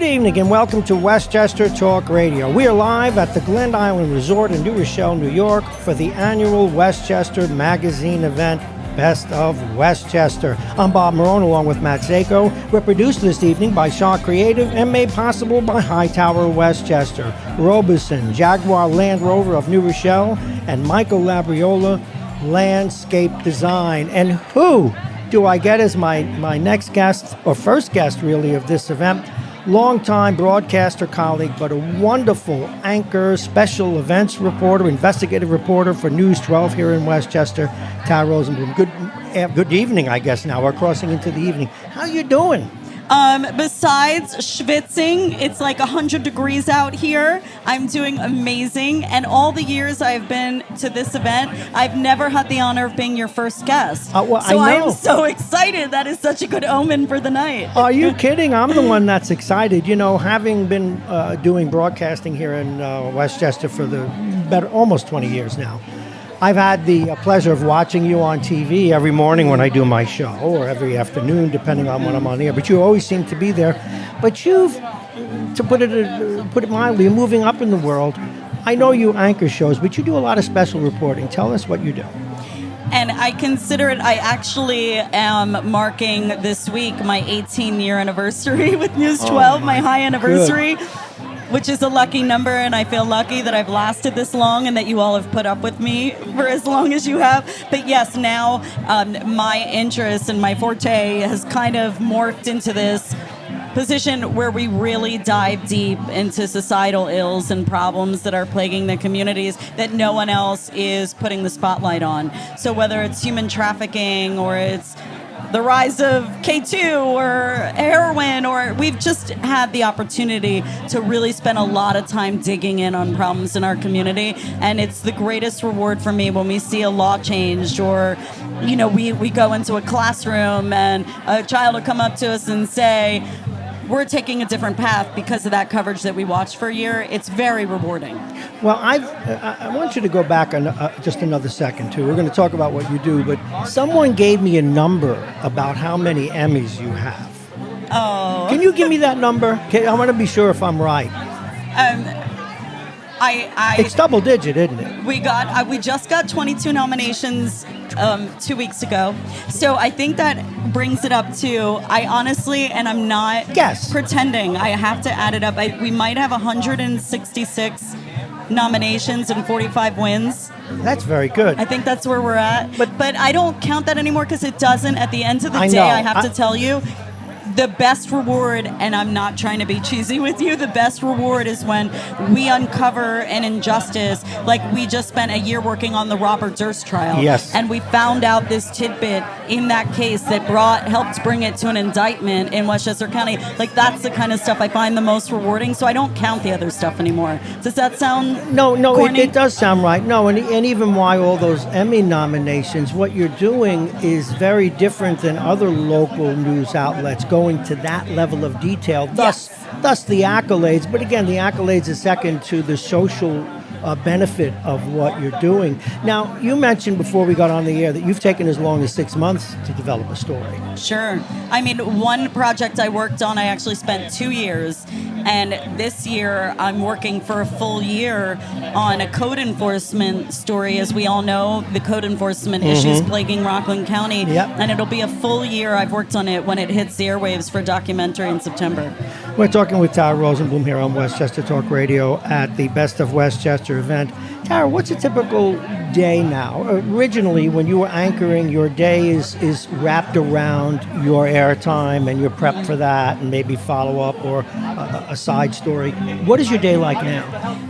evening and welcome to Westchester Talk Radio. We are live at the Glen Island Resort in New Rochelle, New York for the annual Westchester Magazine event, Best of Westchester. I'm Bob Marone along with Matt Zako. We're produced this evening by Shaw Creative and made possible by Hightower Westchester, Robeson, Jaguar Land Rover of New Rochelle, and Michael Labriola, Landscape Design. And who do I get as my next guest, or first guest really, of this event? Longtime broadcaster colleague, but a wonderful anchor, special events reporter, investigative reporter for News 12 here in Westchester, Tara Rosenblum. Good evening, I guess now. We're crossing into the evening. How you doing? Besides schwitzing, it's like 100 degrees out here. I'm doing amazing. And all the years I've been to this event, I've never had the honor of being your first guest. I know. I'm so excited. That is such a good omen for the night. Are you kidding? I'm the one that's excited. You know, having been doing broadcasting here in Westchester for almost 20 years now, I've had the pleasure of watching you on TV every morning when I do my show, or every afternoon, depending on when I'm on the air. But you always seem to be there. But you've, to put it mildly, you're moving up in the world. I know you anchor shows, but you do a lot of special reporting. Tell us what you do. And I consider it, I actually am marking this week my 18-year anniversary with News 12, my high anniversary. Good. Which is a lucky number, and I feel lucky that I've lasted this long and that you all have put up with me for as long as you have. But yes, now my interest and my forte has kind of morphed into this position where we really dive deep into societal ills and problems that are plaguing the communities that no one else is putting the spotlight on. So whether it's human trafficking or it's the rise of K2 or heroin, or we've just had the opportunity to really spend a lot of time digging in on problems in our community. And it's the greatest reward for me when we see a law changed, or, you know, we go into a classroom and a child will come up to us and say, we're taking a different path because of that coverage that we watched for a year. It's very rewarding. Well, I want you to go back just another second, too. We're going to talk about what you do, but someone gave me a number about how many Emmys you have. Oh. Can you give me that number? I want to be sure if I'm right. It's double digit, isn't it? We just got 22 nominations 2 weeks ago. So I think that brings it up to, I honestly, and I'm not pretending, I have to add it up. We might have 166 nominations and 45 wins. That's very good. I think that's where we're at. But I don't count that anymore because it doesn't. At the end of the day, I have to tell you, the best reward, and I'm not trying to be cheesy with you, the best reward is when we uncover an injustice. Like we just spent a year working on the Robert Durst trial. Yes. And we found out this tidbit in that case that helped bring it to an indictment in Westchester County. Like that's the kind of stuff I find the most rewarding, so I don't count the other stuff anymore. Does that sound corny? It does sound right. No, and even why all those Emmy nominations, what you're doing is very different than other local news outlets going to that level of detail, thus the accolades. But again, the accolades is second to the social benefit of what you're doing. Now, you mentioned before we got on the air that you've taken as long as 6 months to develop a story. Sure. I mean, one project I worked on, I actually spent 2 years. And this year, I'm working for a full year on a code enforcement story. As we all know, the code enforcement issues plaguing Rockland County. Yep. And it'll be a full year I've worked on it when it hits the airwaves for a documentary in September. We're talking with Tara Rosenblum here on Westchester Talk Radio at the Best of Westchester event. Tara, what's a typical day now? Originally, when you were anchoring, your day is wrapped around your airtime and your prep for that and maybe follow-up or a side story. What is your day like now?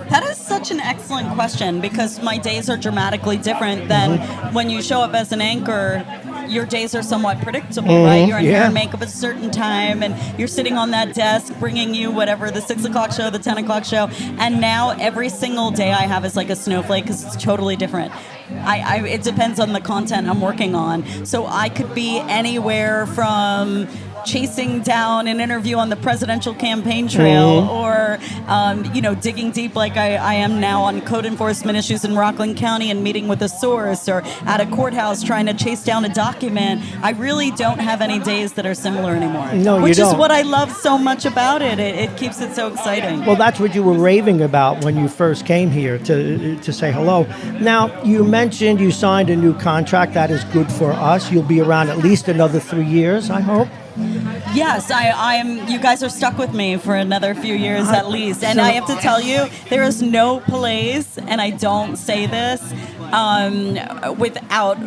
That is such an excellent question because my days are dramatically different than when you show up as an anchor. Your days are somewhat predictable, right? You're in hair and makeup at a certain time, and you're sitting on that desk bringing you whatever, the 6 o'clock show, the 10 o'clock show. And now every single day I have is like a snowflake because it's totally different. It depends on the content I'm working on. So I could be anywhere from chasing down an interview on the presidential campaign trail, or digging deep like I am now on code enforcement issues in Rockland County and meeting with a source, or at a courthouse trying to chase down a document. I really don't have any days that are similar anymore. No, which you don't. is what I love so much about it. It keeps it so exciting. Well, that's what you were raving about when you first came here to say hello. Now, you mentioned you signed a new contract. That is good for us. You'll be around at least another 3 years, I hope. Yes, I'm. You guys are stuck with me for another few years at least, and I have to tell you, there is no place, and I don't say this without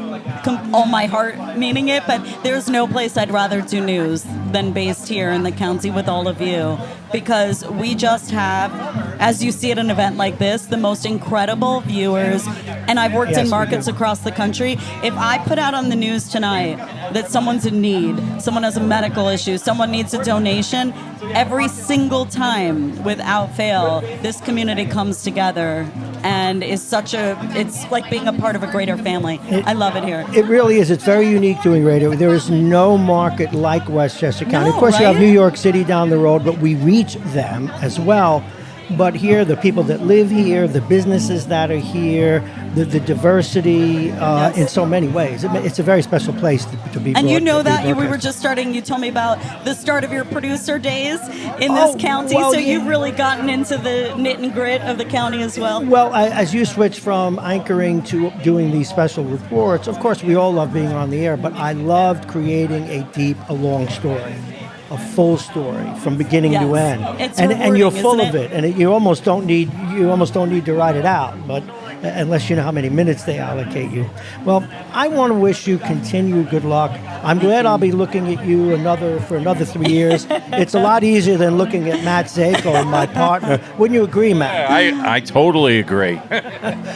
all my heart meaning it, but there's no place I'd rather do news than based here in the county with all of you, because we just have, as you see at an event like this, the most incredible viewers, and I've worked in markets across the country. If I put out on the news tonight that someone's in need, someone has a medical issue, someone needs a donation, every single time, without fail, this community comes together and is it's like being a part of a greater family. I love it here. It really is. It's very unique doing radio. There is no market like Westchester County. No, of course, right? you have New York City down the road, but we reach them as well. But here, the people that live here, the businesses that are here, the diversity in so many ways. It's a very special place to be. And you know that we were just starting. You told me about the start of your producer days in this county, so you've really gotten into the knit and grit of the county as well. Well, as you switch from anchoring to doing these special reports, of course, we all love being on the air. But I loved creating a long story. A full story from beginning to end, and you're full of it, and you almost don't need to write it out, but unless you know how many minutes they allocate you. Well, I want to wish you continued good luck. I'm glad I'll be looking at you for another 3 years. It's a lot easier than looking at Matt Zako, my partner. Wouldn't you agree, Matt? I totally agree.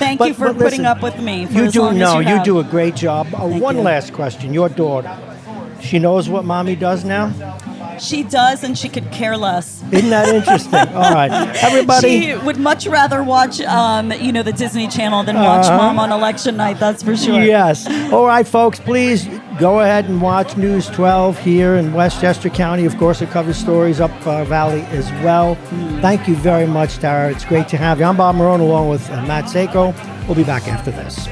Thank you for putting up with me. You do a great job. One last question. Your daughter, she knows what mommy does now? She does, and she could care less. Isn't that interesting? All right, everybody. She would much rather watch, the Disney Channel than watch Mom on election night. That's for sure. Yes. All right, folks. Please go ahead and watch News 12 here in Westchester County. Of course, it covers stories up Valley as well. Thank you very much, Tara. It's great to have you. I'm Bob Marone, along with Matt Zako. We'll be back after this.